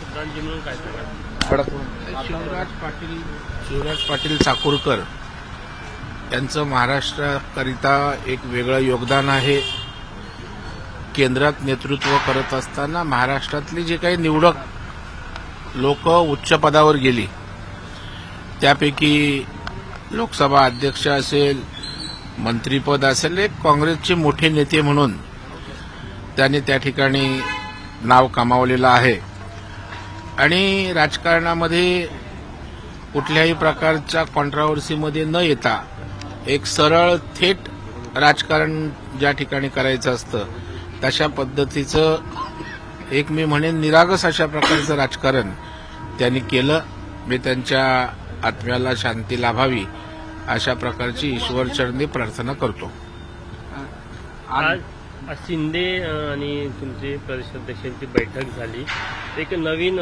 शब्दांची म्हणून काय सांगा? शिवराज पाटील चाकूरकर यांचं महाराष्ट्राकरिता एक वेगळं योगदान आहे. केंद्रात नेतृत्व करत असताना महाराष्ट्रातली जी काही निवडक लोक उच्च पदावर गेली त्यापैकी लोकसभा अध्यक्ष असेल, मंत्रीपद असेल, एक काँग्रेसचे मोठे नेते म्हणून त्यांनी त्या ठिकाणी नाव कमावलेलं आहे. आणि राजकारणामध्ये कुठल्याही प्रकारच्या कॉन्ट्राव्हर्सीमध्ये न येता एक सरळ थेट राजकारण ज्या ठिकाणी करायचं असतं तशा पद्धतीचं एक मी म्हणेन निरागस अशा प्रकारचं राजकारण त्यांनी केलं. मी त्यांच्या आत्म्याला शांती लाभावी अशा प्रकारची ईश्वरचरणी प्रार्थना करतो. आज शिंदे आणि तुमचे प्रदेशाध्यक्षांची बैठक झाली. एक नवीन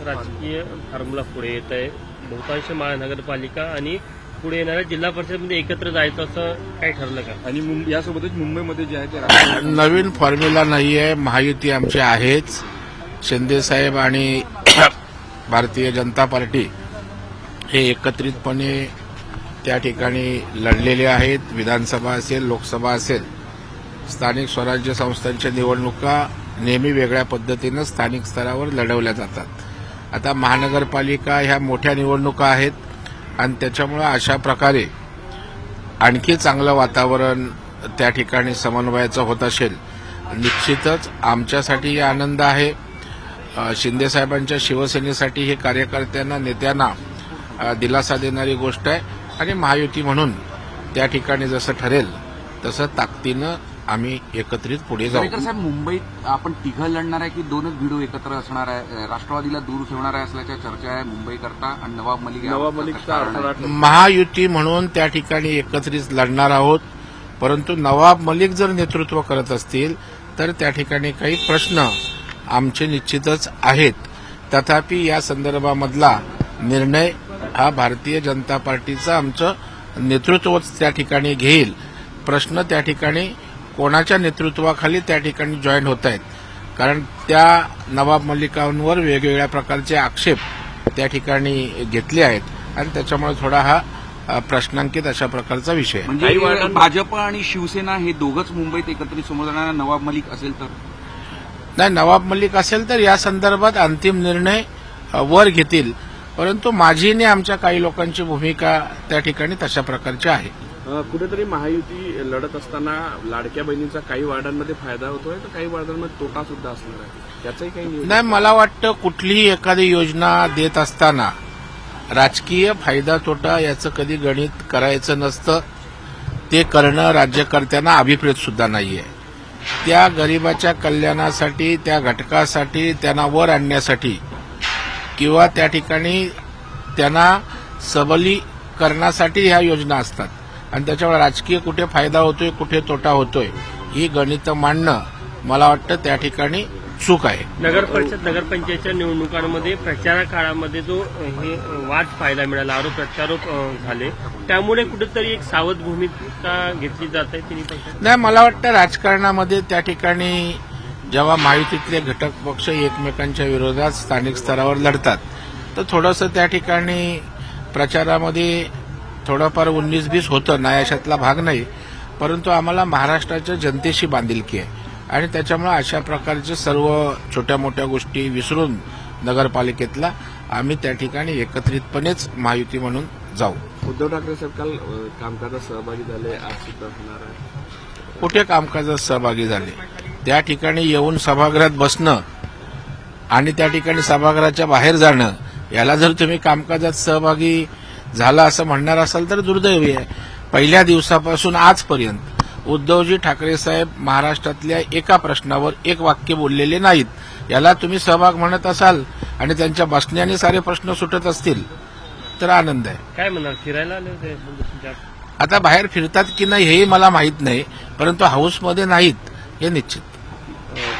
राजकीय फॉर्म्युला पुढे येत आहे. बहुतांश महानगरपालिका आणि पुढे येणाऱ्या जिल्हा परिषदमध्ये एकत्र जायचं असं काय ठरलं का? आणि यासोबतच मुंबईमध्ये जे आहे ते नवीन फॉर्म्युला नाही आहे. महायुती आमची आहेच. शिंदेसाहेब आणि भारतीय जनता पार्टी हे एकत्रितपणे त्या ठिकाणी लढलेले आहेत. विधानसभा असेल, लोकसभा असेल, स्थानिक स्वराज्य संस्थांच्या निवडणुका नेहमी वेगळ्या पद्धतीनं स्थानिक स्तरावर लढवल्या जातात. आता महानगरपालिका ह्या मोठ्या निवडणुका आहेत आणि त्याच्यामुळे अशा प्रकारे आणखी चांगलं वातावरण त्या ठिकाणी समन्वयाचं होत असेल. निश्चितच आमच्यासाठी आनंद आहे. शिंदेसाहेबांच्या शिवसेनेसाठी हे कार्यकर्त्यांना, नेत्यांना दिलासा देणारी गोष्ट आहे. आणि महायुती म्हणून त्या ठिकाणी जसं ठरेल तसं ताकदीनं आम्ही एकत्रित पुढे जाऊ. साहेब, मुंबईत आपण तिघं लढणार आहे की दोनच भिडू एकत्र असणार आहे? राष्ट्रवादीला दूर ठेवणार आहे असल्याच्या चर्चा आहे मुंबईकरता. आणि नवाब मलिक महायुती म्हणून त्या ठिकाणी एकत्रित लढणार आहोत. परंतु नवाब मलिक जर नेतृत्व करत असतील तर त्या ठिकाणी काही प्रश्न आमचे निश्चितच आहेत. तथापि या संदर्भामधला निर्णय हा भारतीय जनता पार्टीचं आमचं नेतृत्वच त्या ठिकाणी घेईल. प्रश्न त्या ठिकाणी कोणाच्या नेतृत्वाखाली त्या ठिकाणी जॉईन होत आहेत, कारण त्या नवाब मलिकांवर वेगवेगळ्या प्रकारचे आक्षेप त्या ठिकाणी घेतले आहेत आणि त्याच्यामुळे थोडा हा प्रश्नांकित अशा प्रकारचा विषय आहे. म्हणजे भाजप आणि शिवसेना हे दोघंच मुंबईत एकत्रित समोर जाणार. नवाब मलिक असेल तर नाही, नवाब मलिक असेल तर या संदर्भात अंतिम निर्णय वर घेतील. परंतु माझी आणि आमच्या काही लोकांची भूमिका त्या ठिकाणी तशा प्रकारची आहे. कुठेतरी महायुती लढत असताना लाडक्या बहिणींचा काही वार्डांमध्ये फायदा होतोय तर काही वार्डांमध्ये तोटा सुद्धा असणार आहे. त्याचंही काही नाही, मला वाटतं कुठलीही एखादी योजना देत असताना राजकीय फायदा तोटा याचं कधी गणित करायचं नसतं. ते करणं राज्यकर्त्यांना अभिप्रेत सुद्धा नाहीये. त्या गरिबाच्या कल्याणासाठी, त्या घटकासाठी, त्यांना वर आणण्यासाठी किंवा त्या ठिकाणी त्यांना सबलीकरणासाठी ह्या योजना असतात. आणि त्याच्यामुळे राजकीय कुठे फायदा होतोय, कुठे तोटा होतोय ही गणितं मांडणं मला वाटतं त्या ठिकाणी चूक आहे. नगरपरिषद, नगरपंचायतच्या निवडणुकांमध्ये प्रचार काळामध्ये जो हे वाद पाहायला मिळाला, आरोप प्रत्यारोप झाले, त्यामुळे कुठेतरी एक सावध भूमिका घेतली जात आहे तिन्ही पक्षात. नाही, मला वाटतं राजकारणामध्ये त्या ठिकाणी जेव्हा महायुतीतले घटक पक्ष एकमेकांच्या विरोधात स्थानिक स्तरावर लढतात तर थोडंसं त्या ठिकाणी प्रचारामध्ये थोडंफार 19-20 होतं, नाही अशातला भाग नाही. परंतु आम्हाला महाराष्ट्राच्या जनतेशी बांधिलकी आहे आणि त्याच्यामुळे अशा प्रकारच्या सर्व छोट्या मोठ्या गोष्टी विसरून नगरपालिकेतला आम्ही त्या ठिकाणी एकत्रितपणेच महायुती म्हणून जाऊ. उद्धव ठाकरे साहेब काल कामकाजात सहभागी झाले, आज सुद्धा होणार आहे. कुठे कामकाजात सहभागी झाले? त्या ठिकाणी येऊन सभागृहात बसणं आणि त्या ठिकाणी सभागृहाच्या बाहेर जाणं याला जर तुम्ही कामकाजात सहभागी झाला असं म्हणणार असाल तर दुर्दैवी आहे. पहिल्या दिवसापासून आजपर्यंत उद्धवजी ठाकरे साहेब महाराष्ट्रातल्या एका प्रश्नावर एक वाक्य बोललेले नाहीत. याला तुम्ही सहभाग म्हणत असाल आणि त्यांच्या बसण्याने सारे प्रश्न सुटत असतील तर आनंद आहे. काय म्हणणार, फिरायला आले होते? आता बाहेर फिरतात की नाही हेही मला माहीत नाही, परंतु हाऊसमध्ये नाहीत हे निश्चित.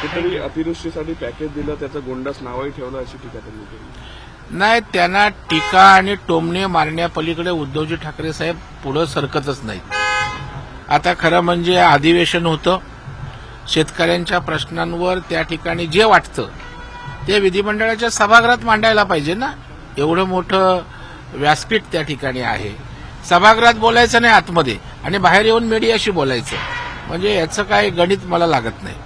कुठेतरी अतिवृष्टीसाठी पॅकेज दिलं, त्याचं गोंडस नावही ठेवलं अशी टीका त्यांनी केली. नाही, त्यांना टीका आणि टोमणे मारण्यापलीकडे उद्धवजी ठाकरे साहेब पुढं सरकतच नाहीत. आता खरं म्हणजे अधिवेशन होतं, शेतकऱ्यांच्या प्रश्नांवर त्या ठिकाणी जे वाटतं ते विधिमंडळाच्या सभागृहात मांडायला पाहिजे ना. एवढं मोठं व्यासपीठ त्या ठिकाणी आहे. सभागृहात बोलायचं नाही आतमध्ये आणि बाहेर येऊन मीडियाशी बोलायचं, म्हणजे याचं काय गणित मला लागत नाही.